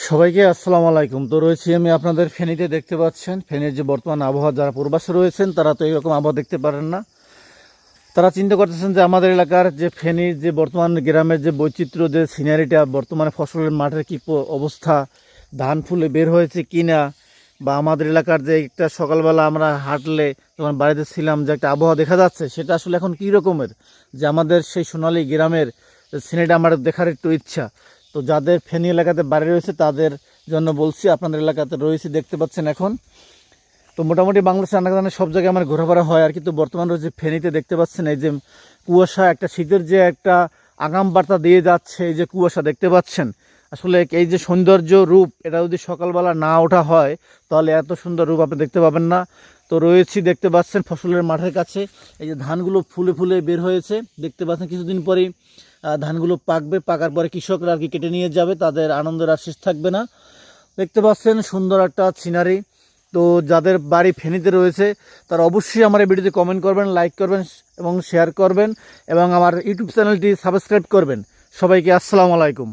সবাইকে আসসালামু আলাইকুম। তো রয়েছি আমি আপনাদের ফেনীতে, দেখতে পাচ্ছেন ফেনীর যে বর্তমান আবহাওয়া, যারা প্রবাসে রয়েছেন তারা তো এইরকম আবহাওয়া দেখতে পারেন না। তারা চিন্তা করতেছেন যে আমাদের এলাকার যে ফেনীর যে বর্তমান গ্রামের যে বৈচিত্র্য, যে সিনারিটা, বর্তমানে ফসলের মাঠের কী অবস্থা, ধান ফুলে বের হয়েছে কি না, বা আমাদের এলাকার যে একটা সকালবেলা আমরা হাঁটলে যখন বাড়িতে ছিলাম যে একটা আবহাওয়া দেখা যাচ্ছে, সেটা আসলে এখন কী রকমের, যে আমাদের সেই সোনালী গ্রামের সিনারিটা আমার দেখার একটু ইচ্ছা। তো যাদের ফেনী এলাকাতে বাড়ি রয়েছে তাদের জন্য বলছি, আপনাদের এলাকাতে রয়েছে দেখতে পাচ্ছেন এখন। তো মোটামুটি বাংলাদেশের আনাগানে সব জায়গায় আমার ঘোরাফেরা হয় আর, কিন্তু বর্তমান রয়েছে ফেনীতে, দেখতে পাচ্ছেন এই যে কুয়াশা, একটা শীতের যে একটা আগাম বার্তা দিয়ে যাচ্ছে, এই যে কুয়াশা দেখতে পাচ্ছেন। আসলে এই যে সৌন্দর্য রূপ, এটা যদি সকালবেলা না ওঠা হয় তাহলে এত সুন্দর রূপ আপনি দেখতে পাবেন না। তো রয়েছি দেখতে পাচ্ছেন ফসলের মাঠের কাছে, এই যে ধানগুলো ফুলে ফুলে বের হয়েছে দেখতে পাচ্ছেন। কিছুদিন পরেই ধানগুলো পাকবে, পাকার পরে কৃষকরা আর কি কেটে নিয়ে যাবে, তাদের আনন্দের আর শেষ থাকবে না। দেখতে পাচ্ছেন সুন্দর একটা সিনারি। তো যাদের বাড়ি ফেনীতে রয়েছে তারা অবশ্যই আমার এই ভিডিওতে কমেন্ট করবেন, লাইক করবেন এবং শেয়ার করবেন, এবং আমার ইউটিউব চ্যানেলটি সাবস্ক্রাইব করবেন। সবাইকে আসসালামু আলাইকুম।